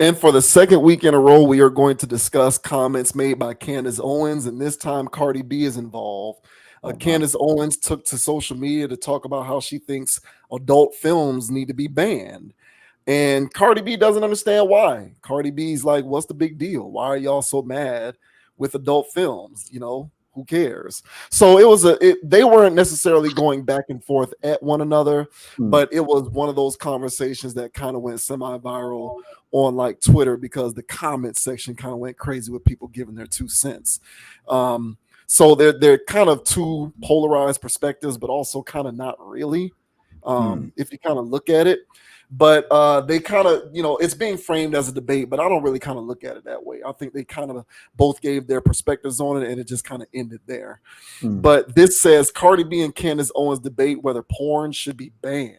And for the second week in a row, we are going to discuss comments made by Candace Owens, and this time Cardi B is involved. Oh my. Candace Owens took to social media to talk about how she thinks adult films need to be banned. And Cardi B doesn't understand why. Cardi B's like, what's the big deal? Why are y'all so mad with adult films? Who cares? So they weren't necessarily going back and forth at one another, Hmm. but it was one of those conversations that kind of went semi-viral on like Twitter because the comment section kind of went crazy with people giving their 2 cents. So they're kind of two polarized perspectives, but also kind of not really. Hmm. If you kind of look at it, but they kind of, it's being framed as a debate, but I don't really kind of look at it that way. I think they kind of both gave their perspectives on it, and it just kind of ended there. Hmm. But this says Cardi B and Candace Owens debate whether porn should be banned.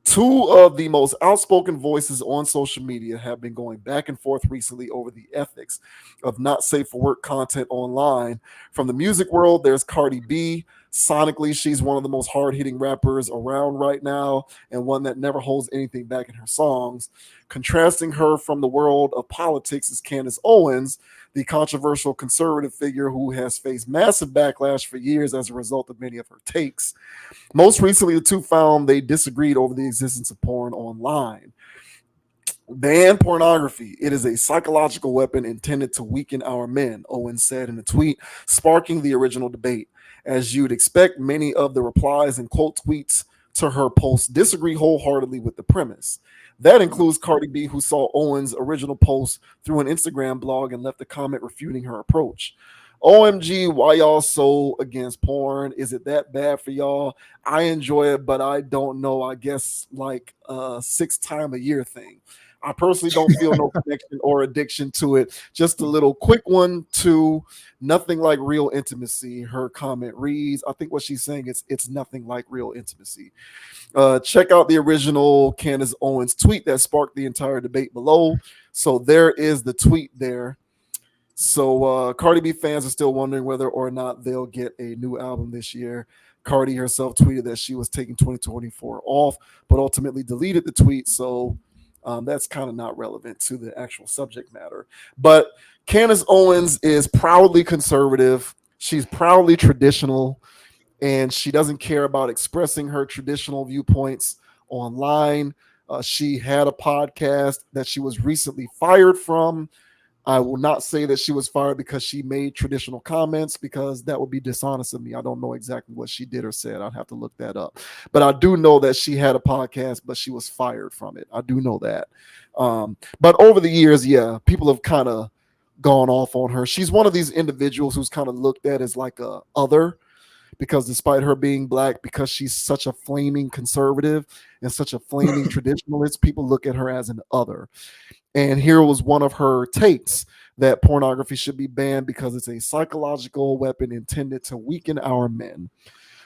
Two of the most outspoken voices on social media have been going back and forth recently over the ethics of not safe for work content online. From the music world, there's Cardi B. Sonically, she's one of the most hard hitting rappers around right now and one that never holds anything back in her songs. Contrasting her from the world of politics is Candace Owens, the controversial conservative figure who has faced massive backlash for years as a result of many of her takes. Most recently, the two found they disagreed over the existence of porn online. Ban pornography. It is a psychological weapon intended to weaken our men, Owen said in a tweet, sparking the original debate. As you'd expect, many of the replies and quote tweets to her post disagree wholeheartedly with the premise. That includes Cardi B, who saw Owen's original post through an Instagram blog and left a comment refuting her approach. OMG, why y'all so against porn? Is it that bad for y'all? I enjoy it, but I don't know. I guess like a 6 time a year thing. I personally don't feel no connection or addiction to it. Just a little quick one to nothing like real intimacy. Her comment reads, I think what she's saying is it's nothing like real intimacy. Check out the original Candace Owens tweet that sparked the entire debate below. So there is the tweet there. So Cardi B fans are still wondering whether or not they'll get a new album this year. Cardi herself tweeted that she was taking 2024 off, but ultimately deleted the tweet. So that's kind of not relevant to the actual subject matter. But Candace Owens is proudly conservative. She's proudly traditional, and she doesn't care about expressing her traditional viewpoints online. She had a podcast that she was recently fired from. I will not say that she was fired because she made traditional comments because that would be dishonest of me. I don't know exactly what she did or said. I'd have to look that up. But I do know that she had a podcast, but she was fired from it. I do know that. But over the years, yeah, people have kind of gone off on her. She's one of these individuals who's kind of looked at as like a other because despite her being black, because she's such a flaming conservative and such a flaming traditionalist, people look at her as an other. And here was one of her takes that pornography should be banned because it's a psychological weapon intended to weaken our men.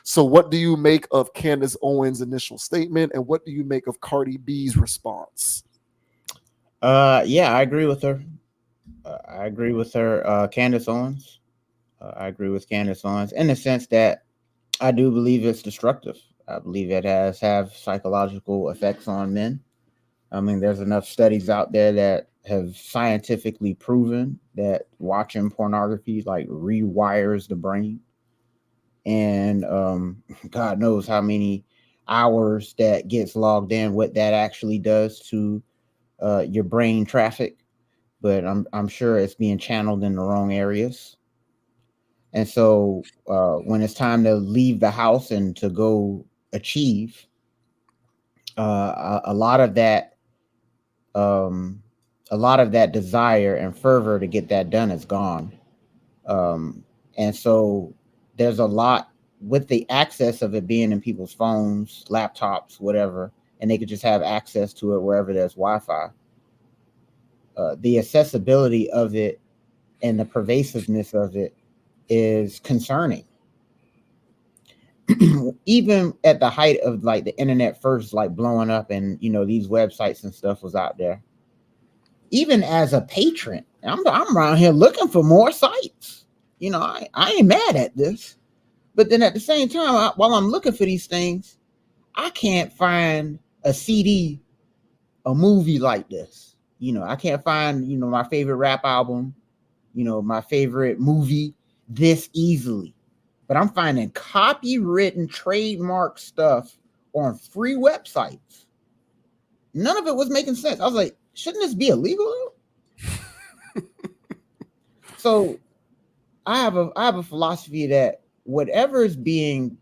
So, what do you make of Candace Owens' initial statement, and what do you make of Cardi B's response? Yeah, I agree with her. I agree with her. Candace Owens. I agree with Candace Owens in the sense that I do believe it's destructive. I believe it has have psychological effects on men. I mean, there's enough studies out there that have scientifically proven that watching pornography like rewires the brain, and God knows how many hours that gets logged in, what that actually does to your brain traffic. But I'm sure it's being channeled in the wrong areas. And so when it's time to leave the house and to go achieve, a lot of that um, a lot of that desire and fervor to get that done is gone. Um, and so there's a lot with the access of it being in people's phones, laptops, whatever, and they could just have access to it wherever there's Wi-Fi. The accessibility of it and the pervasiveness of it is concerning. Even at the height of like the internet first like blowing up and these websites and stuff was out there, even as a patron, I'm around here looking for more sites. I ain't mad at this, but then at the same time, while I'm looking for these things, I can't find a CD, a movie like this. I can't find, my favorite rap album, my favorite movie this easily. But I'm finding copywritten trademark stuff on free websites. None of it was making sense. I was like, shouldn't this be illegal? So I have a philosophy that whatever is being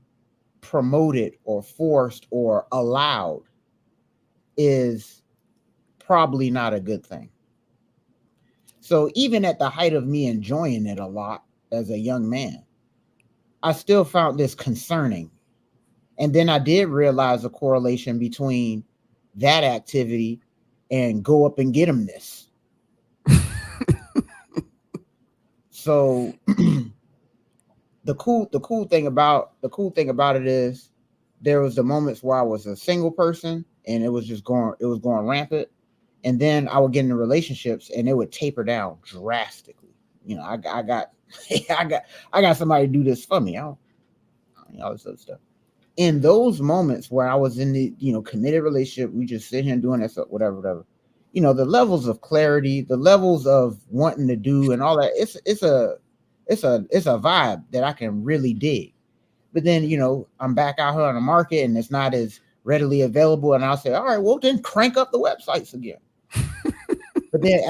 promoted or forced or allowed is probably not a good thing. So even at the height of me enjoying it a lot as a young man, I still found this concerning. And then I did realize a correlation between that activity and go up and get them this. So the cool thing about it is there was the moments where I was a single person and it was going rampant, and then I would get into relationships and it would taper down drastically. I got I got I got somebody to do this for me. All this other stuff. In those moments where I was in the committed relationship, we just sit here and doing that stuff, whatever, whatever. The levels of clarity, the levels of wanting to do, and all that. It's a vibe that I can really dig. But then I'm back out here on the market and it's not as readily available, and I'll say, all right, well then crank up the websites again. But then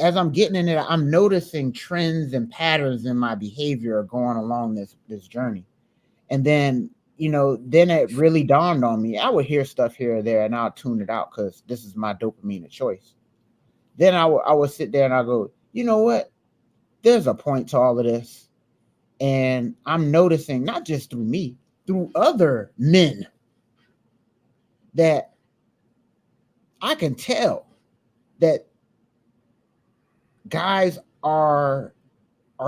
as I'm getting in it, I'm noticing trends and patterns in my behavior going along this journey. And then it really dawned on me. I would hear stuff here or there and I'll tune it out because this is my dopamine of choice. Then I would sit there and I go, you know what? There's a point to all of this. And I'm noticing, not just through me, through other men, that I can tell that guys are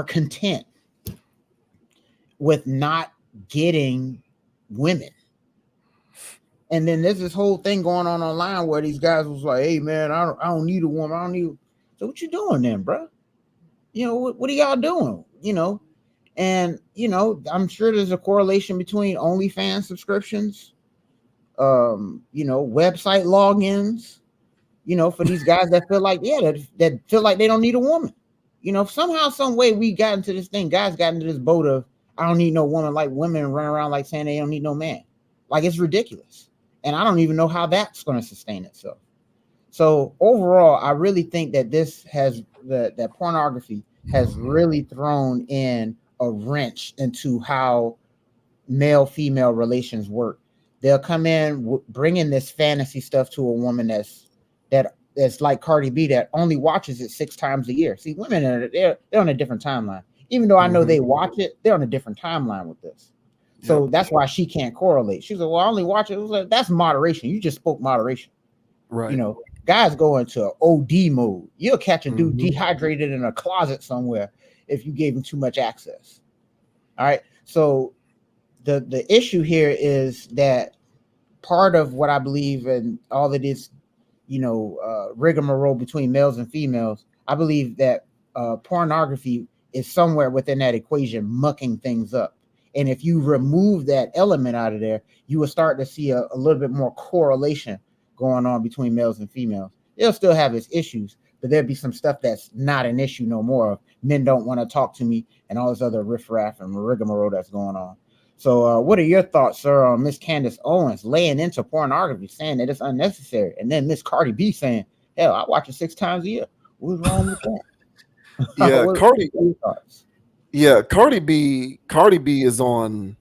content with not getting women. And then there's this whole thing going on online where these guys was like, "Hey man, I don't need a woman. I don't need." So what you doing then, bro? What are y'all doing? And I'm sure there's a correlation between OnlyFans subscriptions, website logins, for these guys that feel like, yeah, that feel like they don't need a woman. Somehow, some way, we got into this thing. Guys got into this boat of I don't need no woman, like women run around like saying they don't need no man. Like it's ridiculous, and I don't even know how that's going to sustain itself. So overall, I really think that this has that pornography has really thrown in a wrench into how male female relations work. They'll come in bringing this fantasy stuff to a woman that's like Cardi B, that only watches it 6 times a year. See, women they're on a different timeline. Even though I know they watch it, they're on a different timeline with this. Yep. So that's why she can't correlate. She's like, "Well, I only watch it." I was like, that's moderation. You just spoke moderation. Right. Guys go into OD mode. You'll catch a dude Mhm. dehydrated in a closet somewhere if you gave him too much access. All right. So the issue here is that part of what I believe in all of this, rigmarole between males and females, I believe that pornography is somewhere within that equation mucking things up. And if you remove that element out of there, you will start to see a little bit more correlation going on between males and females. They'll still have its issues, but there'll be some stuff that's not an issue no more. Of men don't want to talk to me and all this other riffraff and rigmarole that's going on. So, what are your thoughts, sir, on Miss Candace Owens laying into pornography, saying that it's unnecessary, and then Miss Cardi B saying, "Hell, I watch it 6 times a year. What's wrong with that?" Yeah, What are your thoughts? Cardi B is on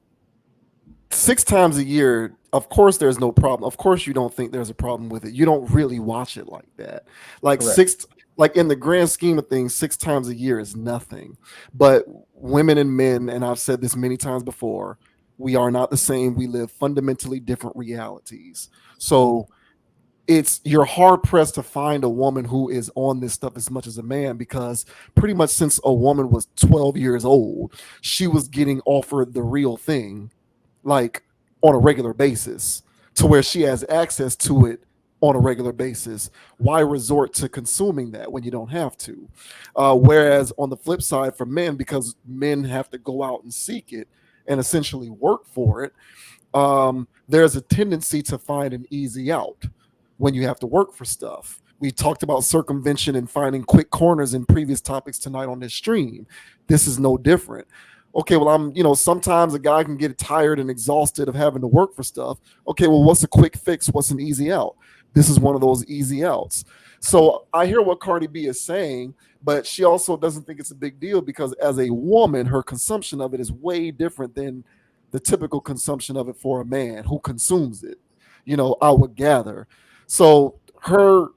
6 times a year. Of course there's no problem. Of course you don't think there's a problem with it. You don't really watch it like that. Like Correct. six like in the grand scheme of things, 6 times a year is nothing. But women and men, and I've said this many times before, we are not the same. We live fundamentally different realities. So it's you're hard pressed to find a woman who is on this stuff as much as a man, because pretty much since a woman was 12 years old, she was getting offered the real thing, like on a regular basis, to where she has access to it on a regular basis. Why resort to consuming that when you don't have to? Whereas on the flip side, for men, because men have to go out and seek it and essentially work for it, there's a tendency to find an easy out when you have to work for stuff. We talked about circumvention and finding quick corners in previous topics tonight on this stream. This is no different. Okay, well, sometimes a guy can get tired and exhausted of having to work for stuff. Okay, well, what's a quick fix? What's an easy out? This is one of those easy outs. So I hear what Cardi B is saying, but she also doesn't think it's a big deal because as a woman, her consumption of it is way different than the typical consumption of it for a man who consumes it. I would gather. So her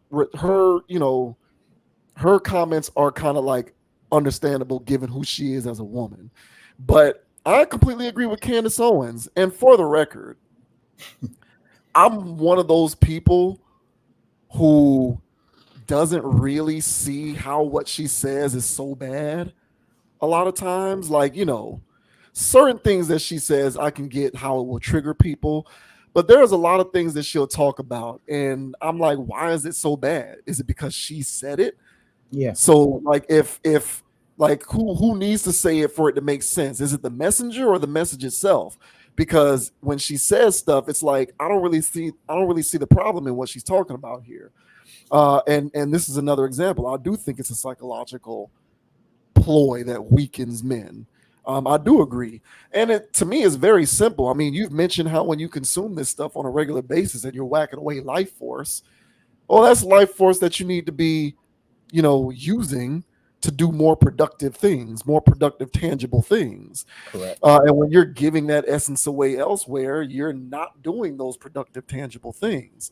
comments are kind of like understandable given who she is as a woman. But I completely agree with Candace Owens. And for the record, I'm one of those people who doesn't really see how what she says is so bad. A lot of times, like, certain things that she says, I can get how it will trigger people. But there's a lot of things that she'll talk about. And I'm like, why is it so bad? Is it because she said it? Yeah. So like if like who needs to say it for it to make sense? Is it the messenger or the message itself? Because when she says stuff, it's like I don't really see the problem in what she's talking about here. And this is another example. I do think it's a psychological ploy that weakens men. I do agree, and it to me is very simple. I mean, you've mentioned how when you consume this stuff on a regular basis and you're whacking away life force, well, that's life force that you need to be using to do more productive things, more productive, tangible things. Correct. And when you're giving that essence away elsewhere, you're not doing those productive, tangible things.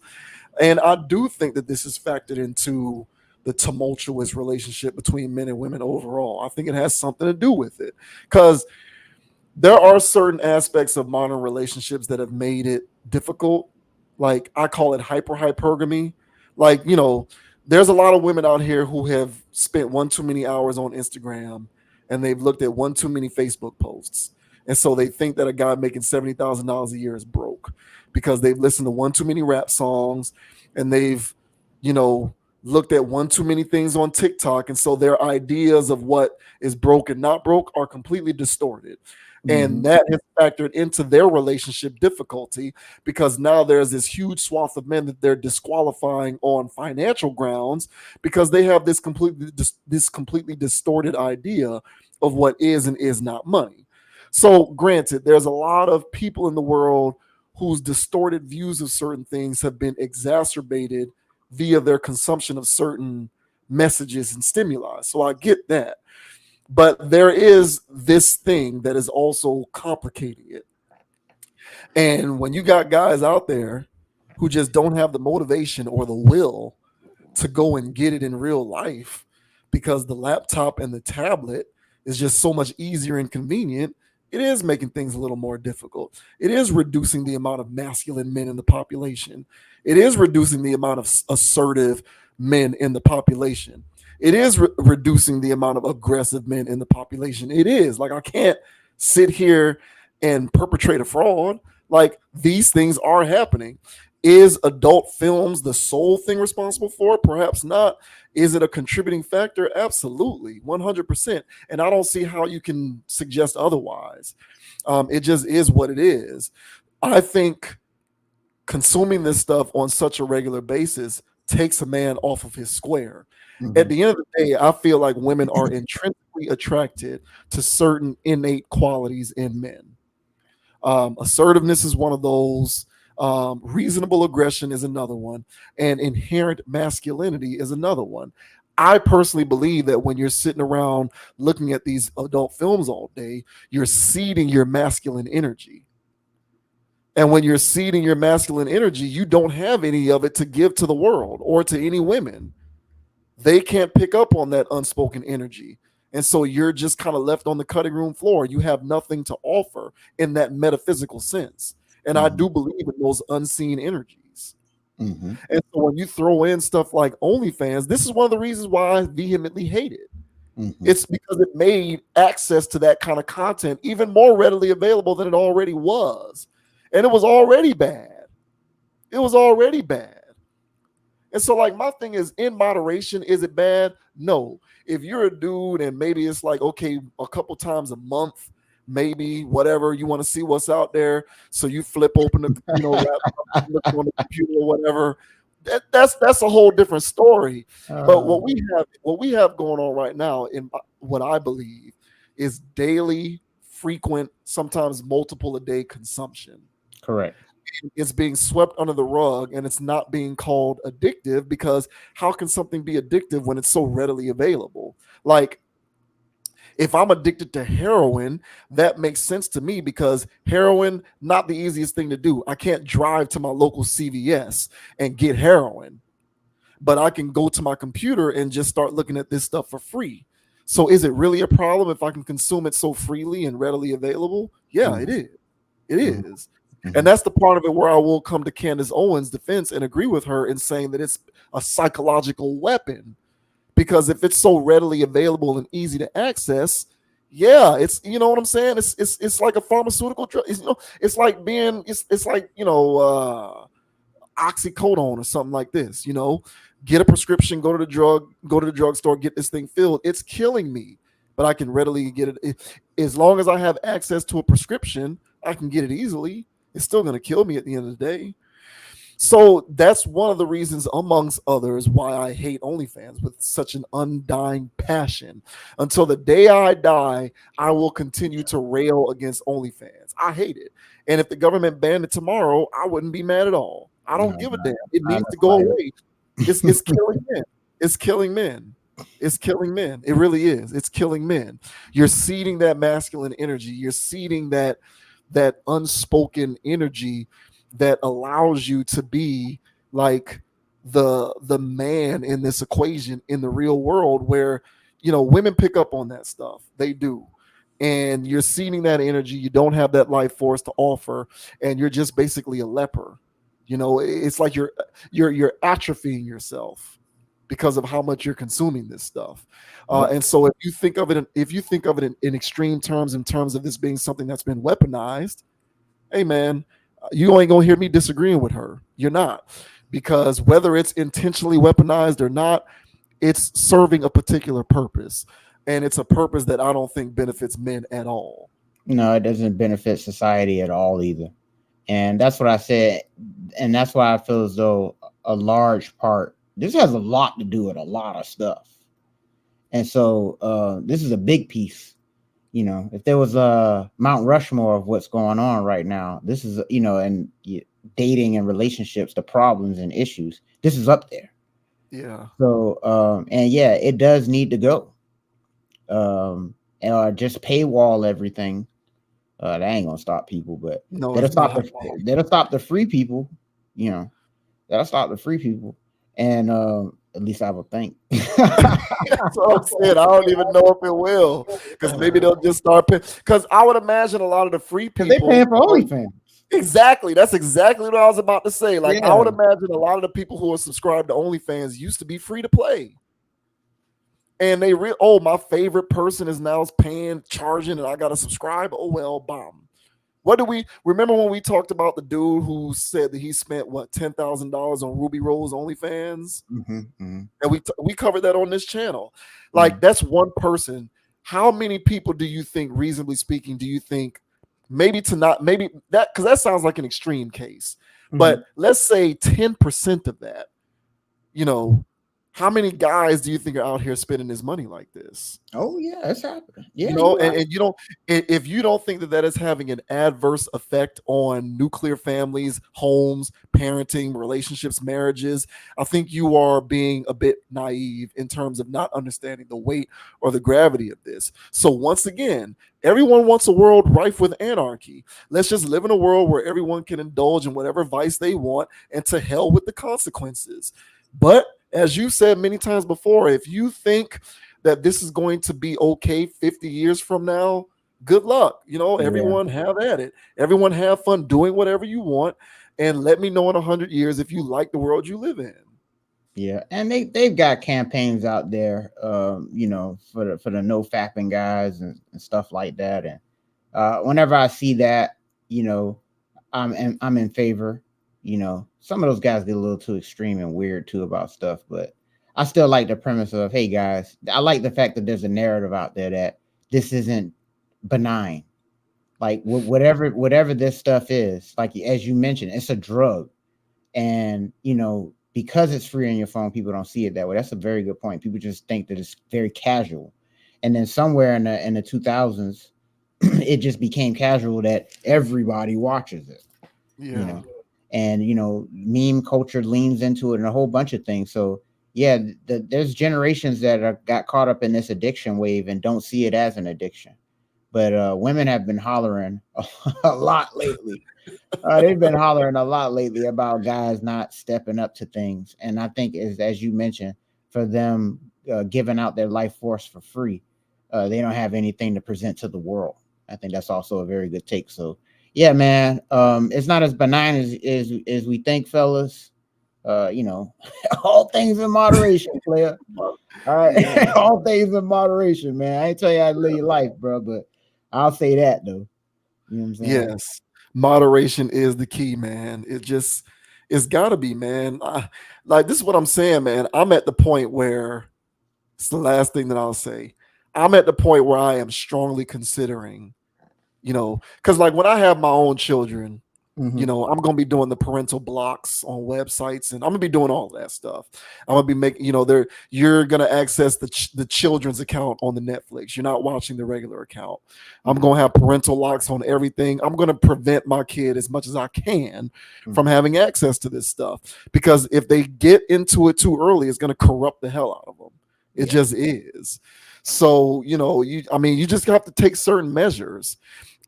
And I do think that this is factored into the tumultuous relationship between men and women overall. I think it has something to do with it because there are certain aspects of modern relationships that have made it difficult. Like I call it hypergamy. Like, there's a lot of women out here who have spent one too many hours on Instagram and they've looked at one too many Facebook posts. And so they think that a guy making $70,000 a year is broke because they've listened to one too many rap songs and they've, you know, looked at one too many things on TikTok. And so their ideas of what is broke and not broke are completely distorted. And Hmm. that has factored into their relationship difficulty because now there's this huge swath of men that they're disqualifying on financial grounds because they have this completely distorted idea of what is and is not money. So, granted, there's a lot of people in the world whose distorted views of certain things have been exacerbated via their consumption of certain messages and stimuli. So I get that. But there is this thing that is also complicating it. And when you got guys out there who just don't have the motivation or the will to go and get it in real life because the laptop and the tablet is just so much easier and convenient, it is making things a little more difficult. It is reducing the amount of masculine men in the population. It is reducing the amount of assertive men in the population. It is reducing the amount of aggressive men in the population. It is like I can't sit here and perpetrate a fraud. Like these things are happening. Is adult films the sole thing responsible for it? Perhaps not. Is it a contributing factor? Absolutely, 100%. And I don't see how you can suggest otherwise. It just is what it is. I think consuming this stuff on such a regular basis takes a man off of his square. At Hmm. the end of the day, I feel like women are intrinsically attracted to certain innate qualities in men. Assertiveness is one of those. Reasonable aggression is another one, and inherent masculinity is another one. I personally believe that when you're sitting around looking at these adult films all day, you're seeding your masculine energy. And when you're seeding your masculine energy, you don't have any of it to give to the world or to any women. They can't pick up on that unspoken energy. And so you're just kind of left on the cutting room floor. You have nothing to offer in that metaphysical sense. And I Hmm. do believe in those unseen energies. Hmm. And so when you throw in stuff like OnlyFans, this is one of the reasons why I vehemently hate it. Hmm. It's because it made access to that kind of content even more readily available than it already was. And it was already bad. It was already bad. And so, like, my thing is in moderation, is it bad? No. If you're a dude and maybe it's like, okay, a couple times a month, maybe whatever, you want to see what's out there. So you flip open the, laptop, look on the computer or whatever. that's a whole different story. But Uh, what we have going on right now, in what I believe, is daily, frequent, sometimes multiple a day consumption. Correct. It's being swept under the rug, and it's not being called addictive, because how can something be addictive when it's so readily available? Like, if I'm addicted to heroin, that makes sense to me, because heroin, not the easiest thing to do. I can't drive to my local CVS and get heroin, but I can go to my computer and just start looking at this stuff for free. So is it really a problem if I can consume it so freely and readily available? Yeah, it Mhm, is. It mhm, is. And mhm. that's the part of it where I will come to Candace Owens' defense and agree with her in saying that it's a psychological weapon, because if it's so readily available and easy to access, yeah, it's, you know what I'm saying. It's like a pharmaceutical drug. It's like being it's like oxycodone or something like this. Get a prescription, go to the drugstore, get this thing filled. It's killing me, but I can readily get it. As long as I have access to a prescription, I can get it easily. It's still going to kill me at the end of the day. So that's one of the reasons, amongst others, why I hate OnlyFans with such an undying passion. Until the day I die, I will continue to rail against OnlyFans. I hate it. And if the government banned it tomorrow, I wouldn't be mad at all. I No, don't give a damn. It I needs know, to go right? away. It's killing men. It's killing men. It's killing men. It really is. It's killing men. You're seeding that masculine energy. You're seeding that unspoken energy that allows you to be like the man in this equation in the real world, where women pick up on that stuff. They do. And you're seeding that energy. You don't have that life force to offer, and you're just basically a leper. It's like you're atrophying yourself because of how much you're consuming this stuff. Yep. And so if you think of it in extreme terms, in terms of this being something that's been weaponized, hey man, you ain't gonna hear me disagreeing with her. You're not, because whether it's intentionally weaponized or not, it's serving a particular purpose, and it's a purpose that I don't think benefits men at all. No, it doesn't benefit society at all either. And that's what I said. And that's why I feel as though a large part, this has a lot to do with a lot of stuff. And so this is a big piece. If there was a Mount Rushmore of what's going on right now, this is, and dating and relationships, the problems and issues, this is up there. Yeah. So, and yeah, it does need to go. And just paywall everything. That ain't gonna stop people, but No, that'll it's stop not. the free people. You know, that'll stop the free people, and at least I would think. That's what I'm saying. I don't even know if it will, because maybe they'll just start paying. Because I would imagine a lot of the free Because they people paying for are. OnlyFans. Exactly. That's exactly what I was about to say. Like, I Yeah. would imagine a lot of the people who are subscribed to OnlyFans used to be free to play. And oh, my favorite person is now paying, charging, and I gotta subscribe. Oh well, bomb. What do we remember when we talked about the dude who said that he spent what $10,000 on Ruby Rose OnlyFans? Mm-hmm, mm-hmm, And we covered that on this channel. mm-hmm. Like, that's one person. How many people do you think, reasonably speaking, do you think, maybe to not, maybe that, because that sounds like an extreme case, Mm-hmm. but let's say 10% of that, you know, how many guys do you think are out here spending his money like this? Oh yeah, it's happening. You Yeah, know, you're and, right. and you don't, if you don't think that that is having an adverse effect on nuclear families, homes, parenting, relationships, marriages, I think you are being a bit naive in terms of not understanding the weight or the gravity of this. So once again, everyone wants a world rife with anarchy. Let's just live in a world where everyone can indulge in whatever vice they want, and to hell with the consequences. But as you said many times before, if you think that this is going to be okay 50 years from now, good luck. Yeah, Everyone have at it. Everyone have fun doing whatever you want. And let me know in 100 years if you like the world you live in. yeah, and they've got campaigns out there, for the no fapping guys and stuff like that. And whenever I see that, you know, I'm in favor. Some of those guys get a little too extreme and weird too about stuff, but I still like the premise of, hey guys, I like the fact that there's a narrative out there that this isn't benign. Like whatever this stuff is, like as you mentioned, it's a drug, and because it's free on your phone, people don't see it that way. That's a very good point. People just think that it's very casual, and then somewhere in the 2000s, it just became casual that everybody watches it. You Yeah. know, and meme culture leans into it and a whole bunch of things. So yeah, there's generations that got caught up in this addiction wave and don't see it as an addiction. But women have been hollering a lot lately. They've been hollering a lot lately about guys not stepping up to things, and I think as you mentioned, for them giving out their life force for free, they don't have anything to present to the world. I think that's also a very good take. So yeah, man, it's not as benign as we think, fellas. All things in moderation, player. All Yeah. right, all things in moderation, man. I ain't tell you how to live your life, bro, but I'll say that though. You know what I'm saying? Yes. Moderation is the key, man. It's gotta be, man. Like this is what I'm saying, man. I'm at the point where it's the last thing that I'll say. I'm at the point where I am strongly considering, because like when I have my own children, Mm-hmm. I'm gonna be doing the parental blocks on websites, and I'm gonna be doing all that stuff. I'm gonna be making, there you're gonna access the children's account on the Netflix. You're not watching the regular account. I'm Mm-hmm. gonna have parental locks on everything. I'm gonna prevent my kid as much as I can from Mm-hmm. having access to this stuff, because if they get into it too early, it's gonna corrupt the hell out of them. It Yeah. just is. So you just have to take certain measures.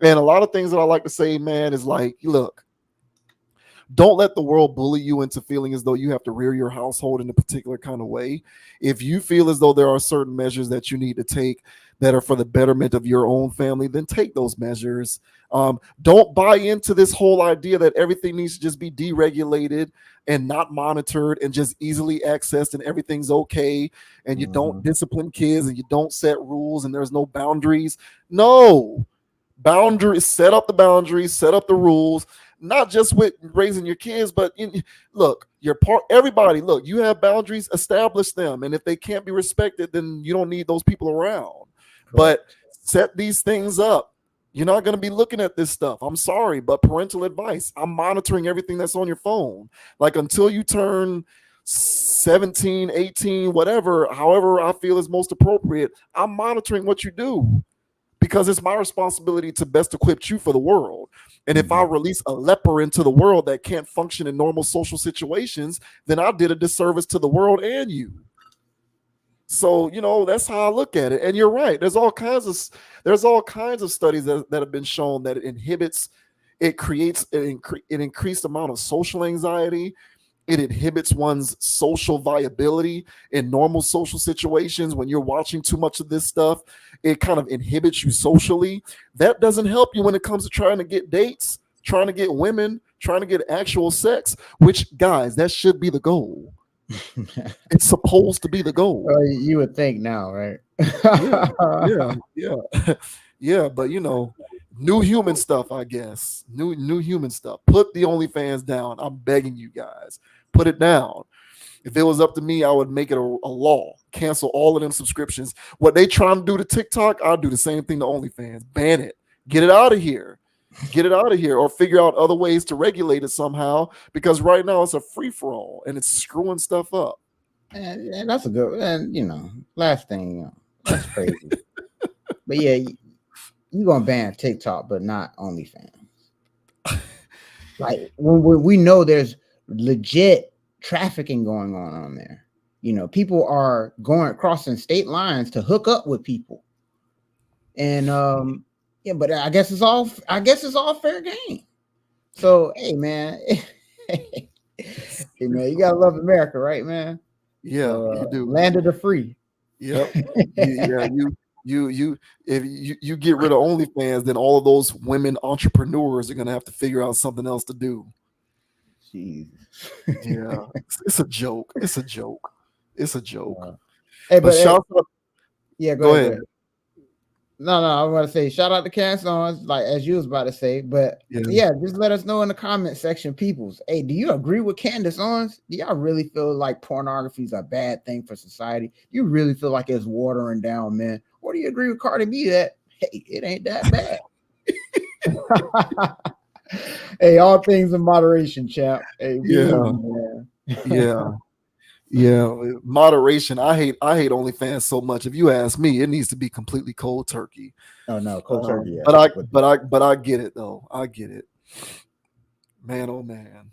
And a lot of things that I like to say, man, is like, look, don't let the world bully you into feeling as though you have to rear your household in a particular kind of way. If you feel as though there are certain measures that you need to take that are for the betterment of your own family, then take those measures. Don't buy into this whole idea that everything needs to just be deregulated and not monitored and just easily accessed and everything's okay, and you Mm-hmm. don't discipline kids and you don't set rules and there's no boundaries. No, boundaries, set up the boundaries, set up the rules, not just with raising your kids, but look, your part, everybody, look, you have boundaries, establish them, and if they can't be respected, then you don't need those people around. But Correct. set these things up. You're not going to be looking at this stuff. I'm sorry, but parental advice, I'm monitoring everything that's on your phone. Like until you turn 17, 18, whatever, however I feel is most appropriate, I'm monitoring what you do, because it's my responsibility to best equip you for the world. And if I Mm-hmm. release a leper into the world that can't function in normal social situations, then I did a disservice to the world and you. So, that's how I look at it. And you're right. There's all kinds of studies that have been shown that it creates an increased amount of social anxiety. It inhibits one's social viability in normal social situations. When you're watching too much of this stuff, it kind of inhibits you socially. That doesn't help you when it comes to trying to get dates, trying to get women, trying to get actual sex, which, guys, that should be the goal. It's supposed to be the goal. Well, you would think now, right? Yeah, yeah, yeah. Yeah, but new human stuff, I guess. New human stuff. Put the OnlyFans down. I'm begging you guys. Put it down. If it was up to me, I would make it a law. Cancel all of them subscriptions. What they trying to do to TikTok, I'll do the same thing to OnlyFans. Ban it. Get it out of here. Get it out of here, or figure out other ways to regulate it somehow. Because right now it's a free for all and it's screwing stuff up. And that's a good. And last thing, that's crazy. But yeah, you gonna ban TikTok, but not OnlyFans. Like when we know there's legit trafficking going on there. People are going crossing state lines to hook up with people, and yeah. But I guess it's all fair game. So hey, man, hey man, you gotta love America, right, man? Yeah, So you do. land of the free. Yep. Yeah, you if you get rid of OnlyFans, then all of those women entrepreneurs are gonna have to figure out something else to do. Jeez. Yeah, it's a joke. It's a joke. It's a joke. Uh, hey, But but hey, shout out. yeah, go Go ahead, go ahead. ahead. No, I want to say shout out to Candace Owens, like as you was about to say, but Yeah. yeah, just let us know in the comment section, peoples. Hey, do you agree with Candace Owens? Do y'all really feel like pornography is a bad thing for society? Do you really feel like it's watering down men? Or do you agree with Cardi B that hey, it ain't that bad? Hey, all things in moderation, champ. Hey, be easy, Yeah. man. Yeah. Yeah, moderation. I hate OnlyFans so much. If you ask me, it needs to be completely cold turkey. Oh no, cold turkey, But yes. I But but I but I get it though. I get it. Man, oh man.